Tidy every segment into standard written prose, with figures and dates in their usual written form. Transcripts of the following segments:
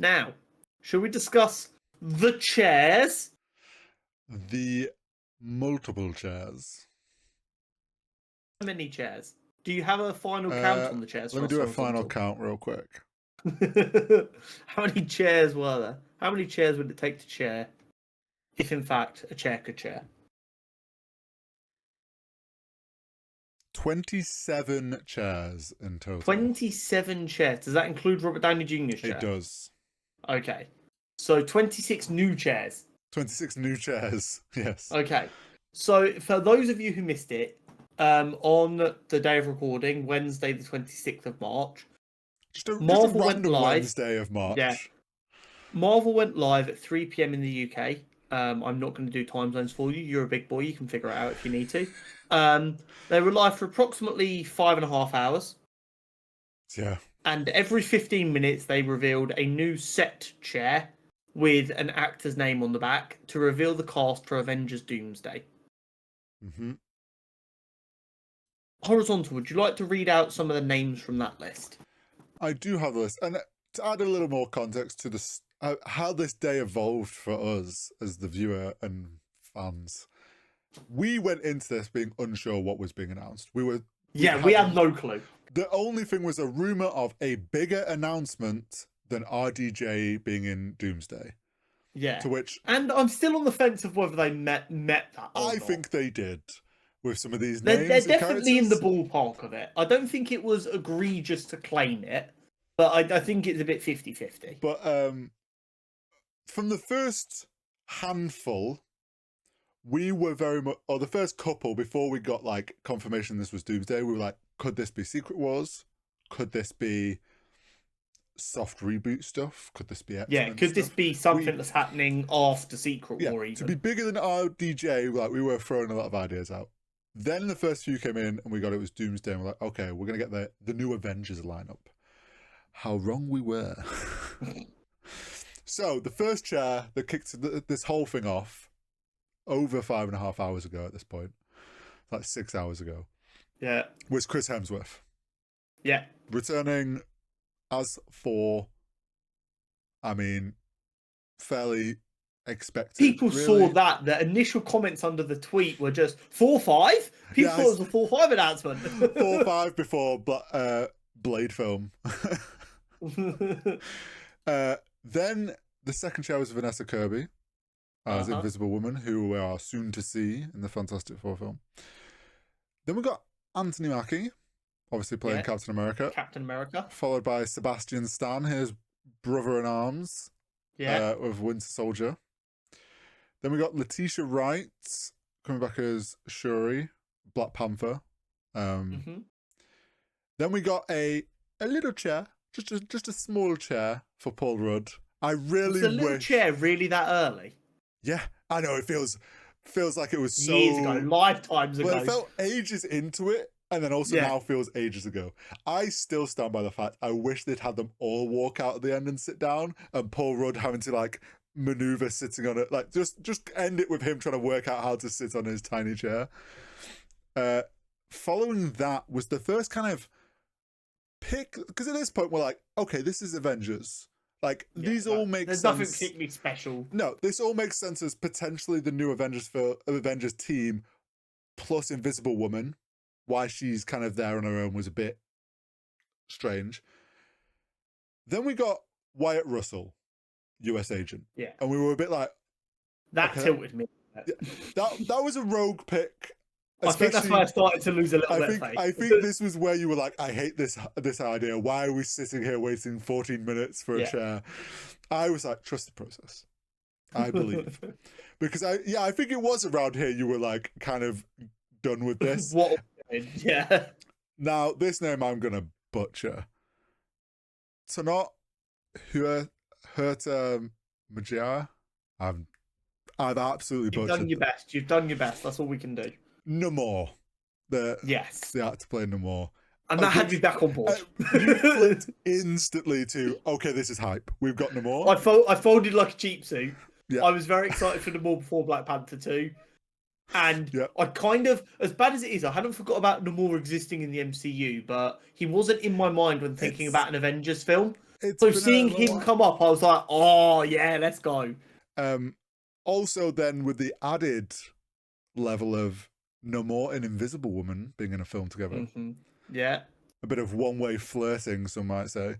Now, shall we discuss the chairs? The multiple chairs. How many chairs? Do you have a final count on the chairs? Let me do a final count real quick. How many chairs were there? How many chairs would it take to chair, if in fact a chair could chair? 27 chairs in total. 27 chairs. Does that include Robert Downey Jr.'s chair? It does. Okay. So 26 new chairs. 26 new chairs, yes. Okay. So for those of you who missed it, on the day of recording, Wednesday the 26th of March, Just a Marvel went random live. Wednesday of March. Yeah. Marvel went live at 3 p.m. in the UK. I'm not going to do time zones for you. You're a big boy. You can figure it out if you need to. They were live for approximately 5.5 hours. Yeah. And every 15 minutes, they revealed a new set chair with an actor's name on the back to reveal the cast for Avengers Doomsday. Mm-hmm. Horizontal, would you like to read out some of the names from that list? I do have this. And to add a little more context to this, how this day evolved for us as the viewer and fans, we went into this being unsure what was being announced. We had no clue. The only thing was a rumor of a bigger announcement than RDJ being in Doomsday. Yeah. To which, and I'm still on the fence of whether they met that. I think they did with some of these names. They're definitely in the ballpark of it. I don't think it was egregious to claim it, but I think it's a bit 50-50. But from the first handful, we were very much, or the first couple before we got like confirmation this was Doomsday, we were like, could this be Secret Wars? Could this be soft reboot stuff? Could this be X-Men Yeah, could stuff? this be something that's happening after Secret War even? To be bigger than our DJ, like we were throwing a lot of ideas out. Then the first few came in and we got it was Doomsday and we're like, okay, we're going to get the new Avengers lineup. How wrong we were. So the first chair that kicked this whole thing off over 5.5 hours ago at this point, like 6 hours ago. Yeah. Was Chris Hemsworth. Yeah. Returning as Thor. I mean, fairly expected. People really. saw that. The initial comments under the tweet were just 4-5? People thought it was a 4-5 announcement. 4-5 before Blade film. Then the second chair was Vanessa Kirby as Invisible Woman, who we are soon to see in the Fantastic Four film. Then we got Anthony Mackie, obviously playing Captain America. Captain America. Followed by Sebastian Stan, his brother-in-arms of Winter Soldier. Then we got Letitia Wright coming back as Shuri, Black Panther. Then we got a little chair, just a small chair for Paul Rudd. I really wish... Was the little chair really that early? Yeah, I know, it feels like it was so... Years ago, lifetimes ago. But it felt ages into it, and then also now feels ages ago. I still stand by the fact I wish they'd had them all walk out at the end and sit down, and Paul Rudd having to, like, maneuver sitting on it. Like, just end it with him trying to work out how to sit on his tiny chair. Following that was the first kind of pick... Because at this point, we're like, okay, this is Avengers. Like, these all make sense. There's nothing particularly special. No, this all makes sense as potentially the new Avengers team plus Invisible Woman. Why she's kind of there on her own was a bit strange. Then we got Wyatt Russell, US agent. Yeah. And we were a bit like... That tilted me. That was a rogue pick. I think that's why I started to lose a little bit of faith. I think this was where you were like, I hate this idea. Why are we sitting here waiting 14 minutes for a chair? I was like, trust the process. I believe. Because I think it was around here you were like kind of done with this. Yeah. Now, this name I'm going to butcher. Tanot Hurta Majia. I've absolutely butchered. You've done your best. That's all we can do. Namor. The actor playing Namor. And that had me back on board. You flipped instantly to, okay, this is hype. We've got Namor. I folded like a cheap suit. Yeah. I was very excited for Namor before Black Panther 2. And I kind of, as bad as it is, I hadn't forgot about Namor existing in the MCU, but he wasn't in my mind when thinking about an Avengers film. It's So been seeing a him while. come up, I was like, oh yeah, let's go. Also, then with the added level of Namor and Invisible Woman being in a film together, Yeah. a bit of one-way flirting, some might say.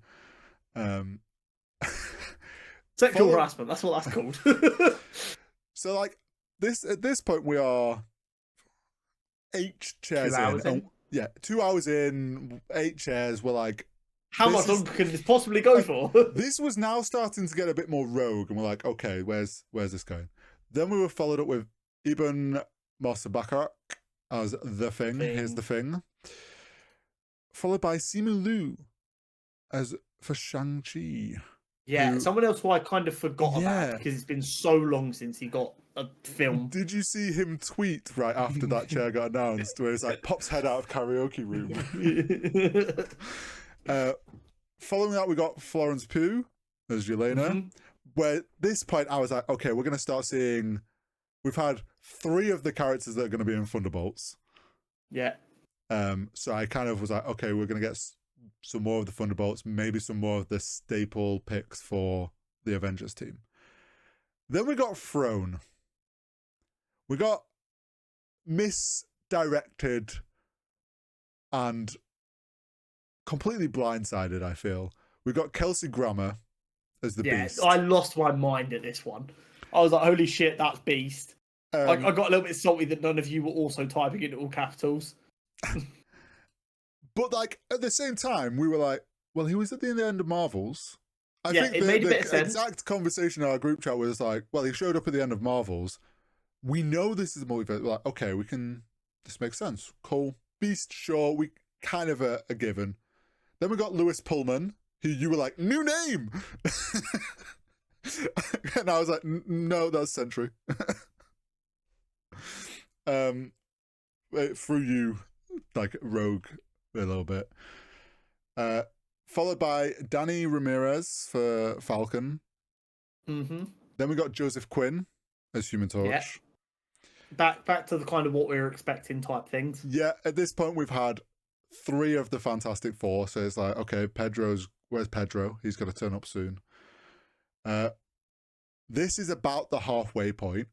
Um, Sexual harassment, that's what that's called. So like this at this point we are 8 chairs 2 in. hours in. Yeah, 2 hours in, 8 chairs. We're like, How much longer can this possibly go for? This was now starting to get a bit more rogue, and we're like, okay, where's this going? Then we were followed up with Ibn Mosabakar as the Thing. Here's the Thing. Followed by Simu Liu as for Shang-Chi. Yeah, someone else who I kind of forgot about because it's been so long since he got a film. Did you see him tweet right after that chair got announced where it's like, pops head out of karaoke room? Following that, we got Florence Pugh as Yelena. Where at this point, I was like, okay, we're going to start seeing... We've had 3 of the characters that are going to be in Thunderbolts. Yeah. So I kind of was like, okay, we're going to get some more of the Thunderbolts, maybe some more of the staple picks for the Avengers team. Then we got Throne. We got misdirected and completely blindsided, I feel. We got Kelsey Grammer as the Beast. I lost my mind at this one. I was like, holy shit, that's Beast. I got a little bit salty that none of you were also typing in all capitals. But like at the same time, we were like, well, he was at the end of Marvels. I think it made a bit of sense. Exact conversation in our group chat was like, well, he showed up at the end of Marvels. We know this is a multiverse. We're like, okay, this makes sense. Cool. Beast, sure, we kind of a given. Then we got Lewis Pullman, who you were like, new name! And I was like, no, that's Sentry. Through you, like, rogue a little bit. Followed by Danny Ramirez for Falcon. Then we got Joseph Quinn as Human Torch. Yeah. Back to the kind of what we were expecting type things. Yeah, at this point we've had 3 of the Fantastic Four, so it's like, okay, where's Pedro? He's got to turn up soon. This is about the halfway point.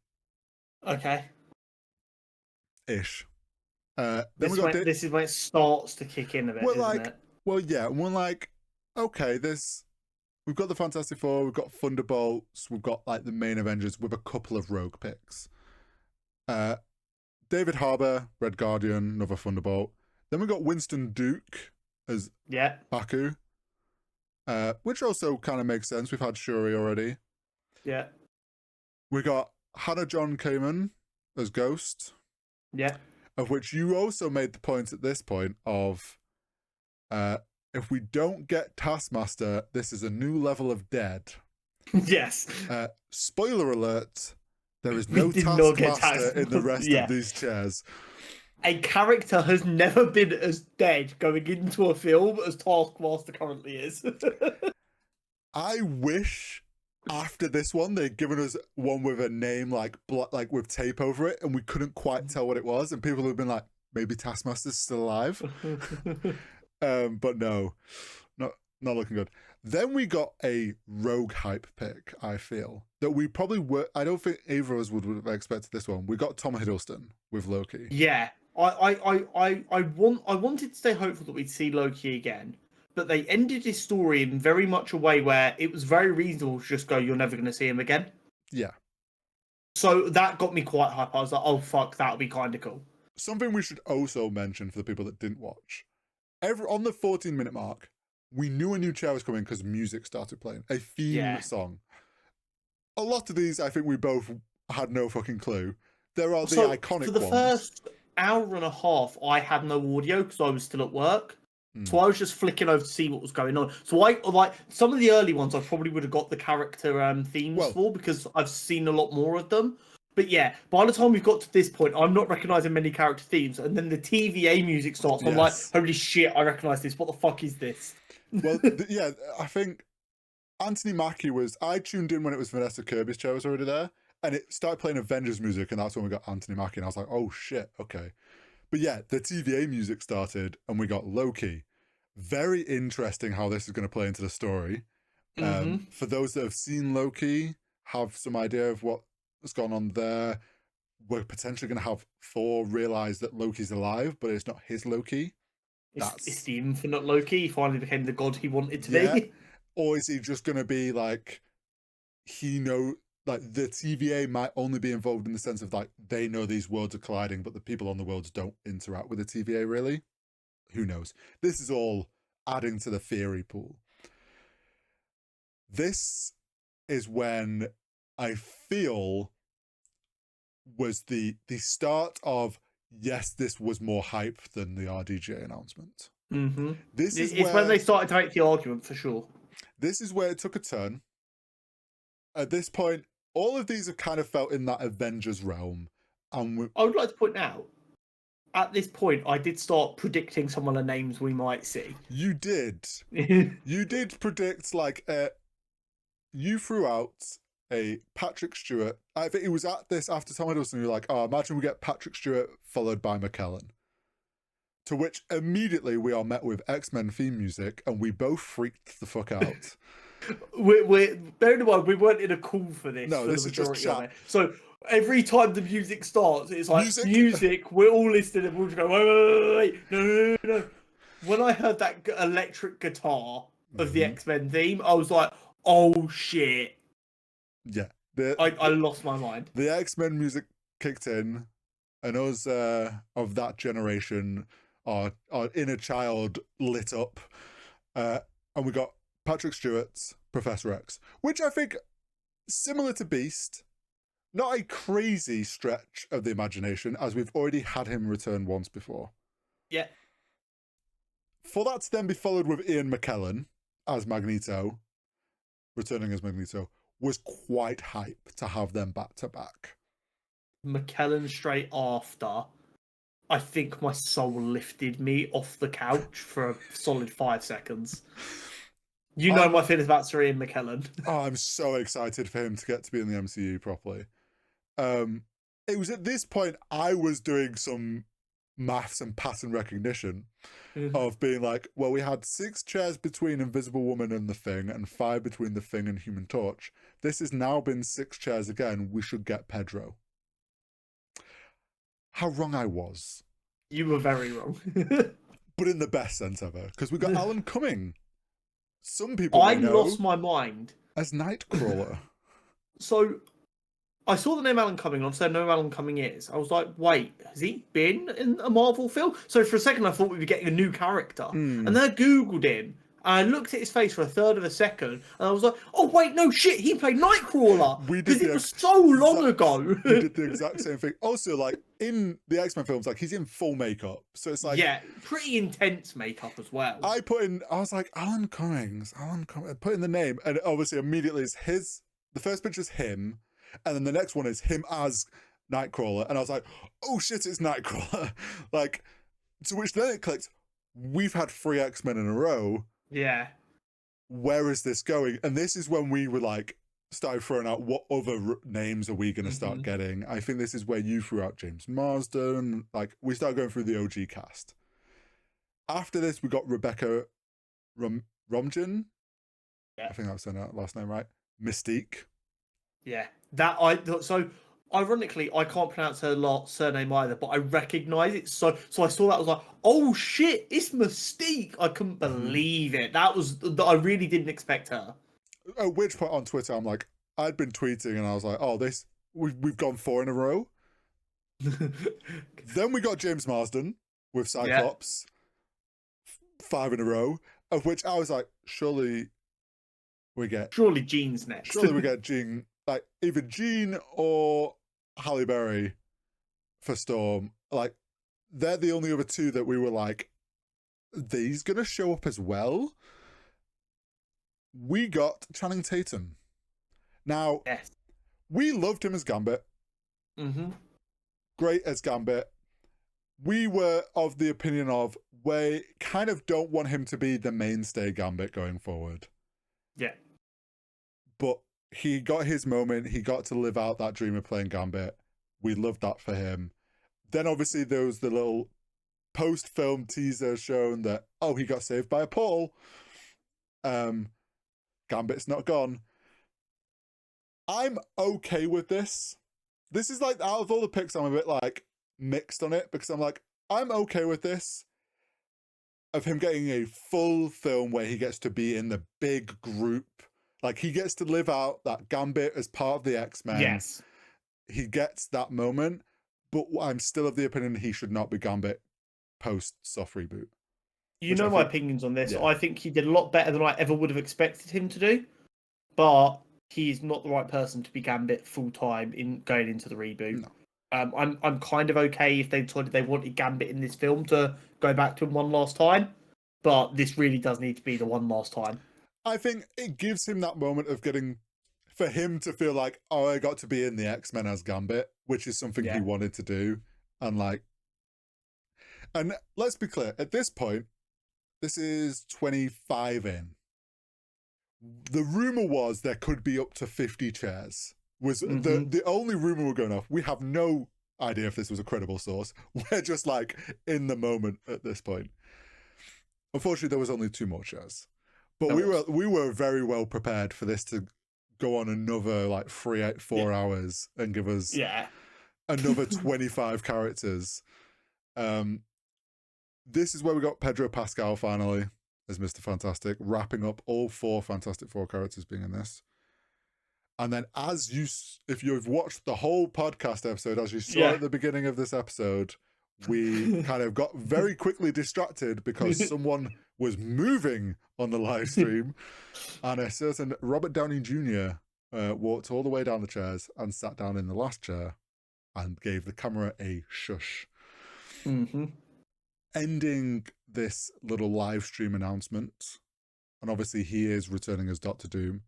Okay. Ish. This is when it starts to kick in a bit, isn't it? Well, yeah, and we're like, okay, we've got the Fantastic Four, we've got Thunderbolts, we've got like the main Avengers with a couple of rogue picks. David Harbour, Red Guardian, another Thunderbolt. Then we got Winston Duke as Baku, which also kind of makes sense. We've had Shuri already. Yeah. We got Hannah John Kamen as Ghost. Yeah. Of which you also made the point at this point of, if we don't get Taskmaster, this is a new level of dead. Yes. Spoiler alert. There is no Taskmaster in the rest of these chairs. A character has never been as dead going into a film as Taskmaster currently is. I wish after this one they'd given us one with a name like with tape over it, and we couldn't quite tell what it was, and people would have been like, maybe Taskmaster's still alive. But no, not looking good. Then we got a rogue hype pick, I feel. That we probably were... I don't think either of us would have expected this one. We got Tom Hiddleston with Loki. Yeah. I wanted to stay hopeful that we'd see Loki again, but they ended his story in very much a way where it was very reasonable to just go, you're never going to see him again. Yeah. So that got me quite hype. I was like, oh, fuck, that'll be kind of cool. Something we should also mention for the people that didn't watch. On the 14-minute mark, we knew a new chair was coming because music started playing. A theme song. A lot of these, I think we both had no fucking clue. There are the iconic ones. For the first hour and a half, I had no audio because I was still at work. So I was just flicking over to see what was going on. So I like some of the early ones I probably would have got the character themes for because I've seen a lot more of them. But yeah, by the time we've got to this point, I'm not recognising many character themes. And then the TVA music starts. I'm like, holy shit, I recognise this. What the fuck is this? Well, yeah, I think Anthony Mackie I tuned in when it was Vanessa Kirby's chair was already there. And it started playing Avengers music. And that's when we got Anthony Mackie. And I was like, oh shit, okay. But yeah, the TVA music started and we got Loki. Very interesting how this is going to play into the story. For those that have seen Loki, have some idea of what's gone on there. We're potentially going to have Thor realize that Loki's alive, but it's not his Loki. It's the infinite Loki. He finally became the god he wanted to be. Or is he just going to be like, like the TVA might only be involved in the sense of like they know these worlds are colliding, but the people on the worlds don't interact with the TVA really? Who knows? This is all adding to the theory pool. This is when I feel was the start of, yes, this was more hype than the RDJ announcement. This is when they started to make the argument, for sure. This is where it took a turn. At this point, all of these have kind of felt in that Avengers realm. And I would like to point out, at this point, I did start predicting some of the names we might see. You did. You did predict, like, you threw out a Patrick Stewart. I think it was at this after Tom Hiddleston. You were like, oh, imagine we get Patrick Stewart followed by McKellen. To which immediately we are met with X-Men theme music, and we both freaked the fuck out. Bearing in mind, we weren't in a call for this. No, for this the is just majority chat. of it. So every time the music starts, it's like music. We're all listening, and we'll just go, wait, no. When I heard that electric guitar of the X-Men theme, I was like, oh shit. Yeah. I lost my mind. The X-Men music kicked in, and us of that generation, our inner child lit up, and we got Patrick Stewart's Professor X, which I think, similar to Beast, not a crazy stretch of the imagination, as we've already had him return once before. Yeah. For that to then be followed with Ian McKellen as Magneto, returning as Magneto, was quite hype to have them back to back. McKellen straight after, I think my soul lifted me off the couch for a solid 5 seconds. You know my feelings about Sir Ian McKellen. Oh, I'm so excited for him to get to be in the MCU properly. It was at this point I was doing some maths and pattern recognition of being like, well, we had 6 chairs between Invisible Woman and the Thing, and 5 between the Thing and Human Torch. This has now been 6 chairs again. We should get Pedro. How wrong I was. You were very wrong. But in the best sense ever, because we got Alan Cumming. Some people I lost my mind as Nightcrawler. So I saw the name Alan Cumming, and I said no Alan Cumming is. I was like, wait, has he been in a Marvel film? So for a second I thought we were getting a new character. And then I Googled him, and I looked at his face for a third of a second, and I was like, oh wait, no shit, he played Nightcrawler. Because it was so long ago. We did the exact same thing. Also, like, in the X-Men films, like, he's in full makeup. So it's like... yeah, pretty intense makeup as well. I was like, Alan Cummings. I put in the name, and obviously immediately it's his... The first picture is him, and then the next one is him as Nightcrawler. And I was like, oh shit, it's Nightcrawler. Like, to which then it clicked, we've had 3 X-Men in a row. Yeah. Where is this going? And this is when we were like, started throwing out what other names are we going to start getting. I think this is where you threw out James Marsden. Like, we started going through the OG cast. After this, we got Rebecca Romijn. Yeah. I think that was her last name, right? Mystique. Yeah. So ironically, I can't pronounce her surname either, but I recognise it. So I saw that, I was like, oh shit, it's Mystique. I couldn't believe it. I really didn't expect her. At which point on Twitter, I'm like, I'd been tweeting and I was like, oh, we've gone 4 in a row. Then we got James Marsden with Cyclops, 5 in a row, of which I was like, surely Jean's next. Surely we get Jean, like either Jean or Halle Berry for Storm. Like, they're the only other 2 that we were like, these gonna show up as well. We got Channing Tatum. Now, we loved him as Gambit. Great as Gambit. We were of the opinion of, we kind of don't want him to be the mainstay Gambit going forward. Yeah. But he got his moment. He got to live out that dream of playing Gambit. We loved that for him. Then obviously there was the little post-film teaser showing that, oh, he got saved by a pole. Gambit's not gone. I'm okay with this. This is like, out of all the picks, I'm a bit like mixed on it, because I'm like, I'm okay with this, of him getting a full film where he gets to be in the big group. Like, he gets to live out that Gambit as part of the X-Men. Yes. He gets that moment, but I'm still of the opinion he should not be Gambit post soft reboot. You know my opinions on this. Yeah. I think he did a lot better than I ever would have expected him to do, but he's not the right person to be Gambit full time in going into the reboot. No. I'm kind of okay if they decided they wanted Gambit in this film to go back to him one last time, but this really does need to be the one last time. I think it gives him that moment of getting, for him to feel like, oh, I got to be in the X-Men as Gambit, which is something he wanted to do. And let's be clear, at this point, this is 25 in. The rumor was there could be up to 50 chairs. Was the only rumor we're going off. We have no idea if this was a credible source. We're just like in the moment at this point. Unfortunately, there was only 2 more chairs. But we were very well prepared for this to go on another like 4 hours and give us another 25 characters. This is where we got Pedro Pascal finally as Mr. Fantastic, wrapping up all 4 Fantastic Four characters being in this. And then if you've watched the whole podcast episode, as you saw at the beginning of this episode, we kind of got very quickly distracted because someone was moving on the live stream, and a certain Robert Downey Jr. Walked all the way down the chairs and sat down in the last chair and gave the camera a shush. Ending this little live stream announcement, and obviously he is returning as Doctor Doom,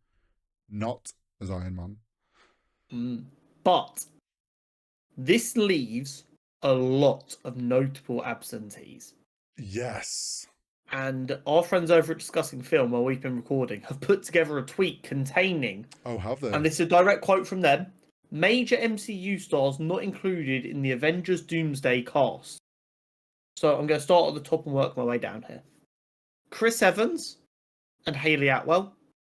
not as Iron Man. But this leaves a lot of notable absentees. Yes. And our friends over at Discussing Film, while we've been recording, have put together a tweet containing... Oh, have they? And this is a direct quote from them. Major MCU stars not included in the Avengers Doomsday cast. So I'm going to start at the top and work my way down here. Chris Evans and Hayley Atwell.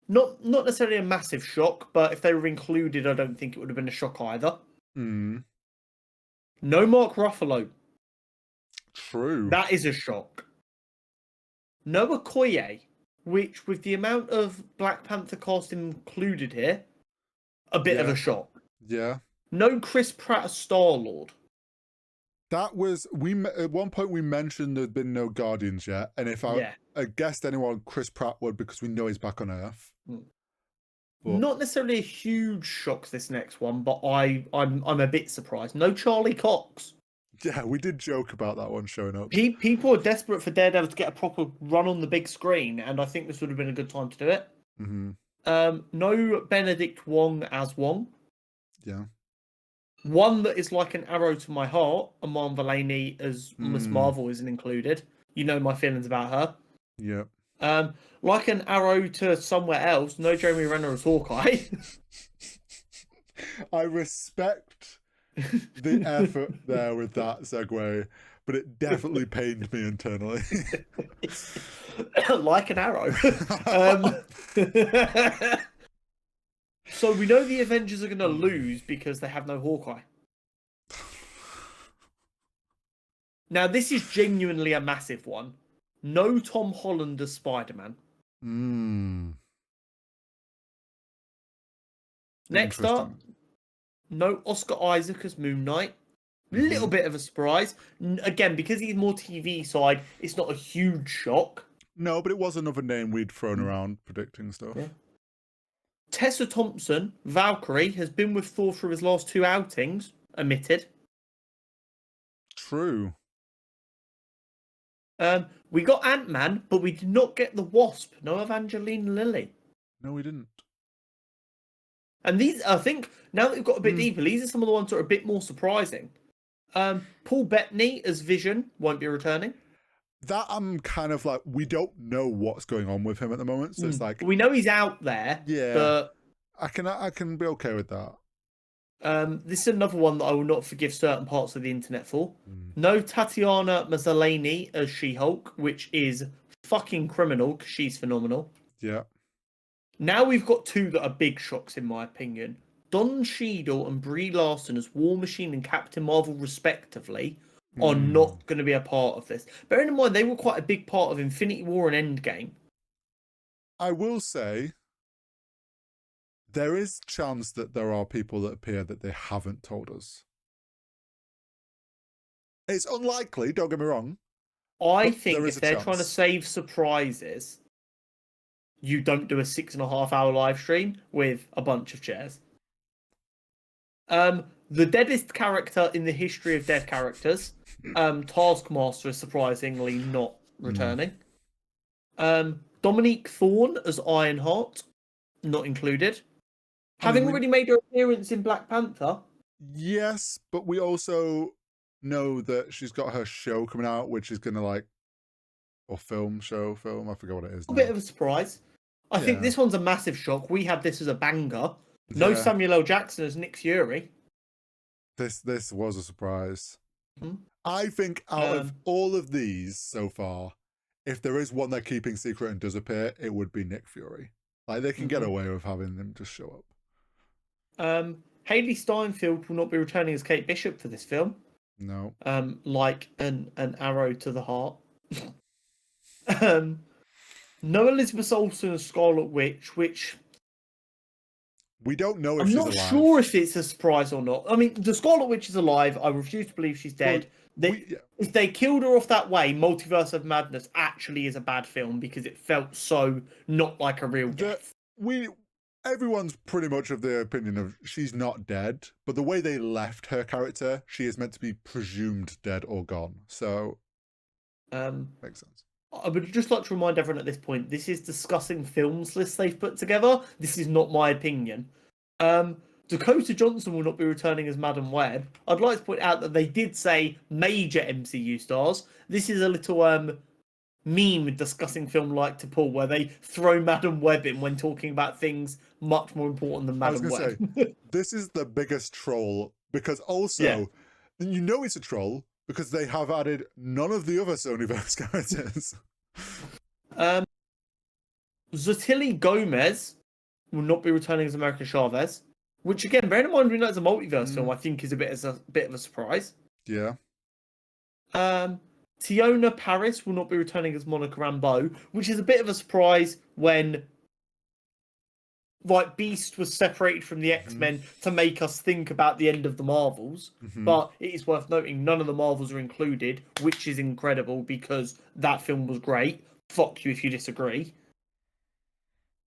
Not necessarily a massive shock, but if they were included, I don't think it would have been a shock either. No Mark Ruffalo. True. That is a shock. No Okoye, which with the amount of Black Panther cast included here, a bit of a shock. Yeah. No Chris Pratt as Star-Lord. That was, at one point we mentioned there'd been no Guardians yet, and if I guessed anyone, Chris Pratt would, because we know he's back on Earth. But... Not necessarily a huge shock, this next one, but I'm a bit surprised. No Charlie Cox. Yeah, we did joke about that one showing up. People are desperate for Daredevil to get a proper run on the big screen, and I think this would have been a good time to do it. No Benedict Wong as Wong. Yeah. One that is like an arrow to my heart, Aman Vellani as Miss Marvel isn't included. You know my feelings about her. Yeah. Like an arrow to somewhere else, no Jeremy Renner as Hawkeye. I respect the effort there with that segue, but it definitely pained me internally. Like an arrow. So we know the Avengers are going to lose because they have no Hawkeye. Now, this is genuinely a massive one. No Tom Holland as Spider-Man. Next up, no Oscar Isaac as Moon Knight. Little bit of a surprise. Again, because he's more TV side, it's not a huge shock. No, but it was another name we'd thrown around predicting stuff. Yeah. Tessa Thompson, Valkyrie, has been with Thor through his last 2 outings, omitted. True. We got Ant-Man, but we did not get the Wasp. No Evangeline Lilly. No, we didn't. And these, I think, now that we've got a bit deeper, these are some of the ones that are a bit more surprising. Paul Bettany as Vision won't be returning. That I'm kind of like, we don't know what's going on with him at the moment, so it's like we know he's out there. Yeah, but I can be okay with that. This is another one that I will not forgive certain parts of the internet for. No Tatiana Maslany as She-Hulk, which is fucking criminal because she's phenomenal. Yeah. Now we've got two that are big shocks, in my opinion. Don Cheadle and Brie Larson as War Machine and Captain Marvel, respectively, are not going to be a part of this. Bearing in mind, they were quite a big part of Infinity War and Endgame. I will say, there is chance that there are people that appear that they haven't told us. It's unlikely, don't get me wrong. I think if they're trying to save surprises, you don't do a 6.5 hour live stream with a bunch of chairs. The deadest character in the history of dead characters, Taskmaster, is surprisingly not returning. Dominique Thorne as Ironheart, not included. Having already made her appearance in Black Panther. Yes, but we also know that she's got her show coming out, which is going to or film, I forget what it is now. A bit of a surprise. I think this one's a massive shock. We had this as a banger. No Samuel L. Jackson as Nick Fury. This was a surprise. I think out of all of these so far, if there is one they're keeping secret and does appear, it would be Nick Fury. They can get away with having them just show up. Haley Steinfeld will not be returning as Kate Bishop for this film. No. Like an arrow to the heart. No Elizabeth Olsen as Scarlet Witch, which we don't know if she's alive. I'm not sure if it's a surprise or not. I mean, the Scarlet Witch is alive. I refuse to believe she's dead. If they killed her off that way, Multiverse of Madness actually is a bad film because it felt so not like a real death. Everyone's pretty much of the opinion of she's not dead, but the way they left her character, she is meant to be presumed dead or gone. So, makes sense. I would just like to remind everyone at this point, this is discussing films lists they've put together. This is not my opinion. Dakota Johnson will not be returning as Madam Web. I'd like to point out that they did say major MCU stars. This is a little meme discussing film like to Paul, where they throw Madam Web in when talking about things much more important than Madam Web. I was going to say, this is the biggest troll, because also, you know it's a troll, because they have added none of the other Sonyverse characters. Zotili Gomez will not be returning as America Chavez, which again, bearing in mind we know it's a multiverse film, I think is a bit of a surprise. Yeah. Tiona Paris will not be returning as Monica Rambeau, which is a bit of a surprise when Beast was separated from the X-Men to make us think about the end of the Marvels. But it is worth noting none of the Marvels are included, which is incredible because that film was great. Fuck you if you disagree.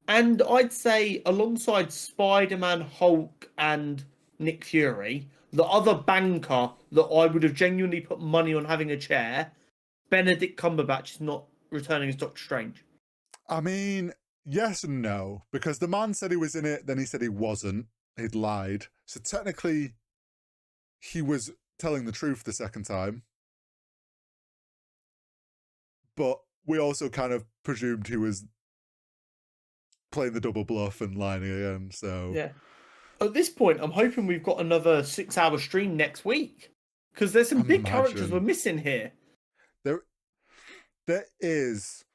And I'd say alongside Spider-Man, Hulk, and Nick Fury, the other banker that I would have genuinely put money on having a chair, Benedict Cumberbatch, is not returning as Doctor Strange. I mean, yes and no, because the man said he was in it, then he said he wasn't. He'd lied. So technically, he was telling the truth the second time. But we also kind of presumed he was playing the double bluff and lying again, so... Yeah. At this point, I'm hoping we've got another 6-hour stream next week. Because there's some big characters we're missing here. There is...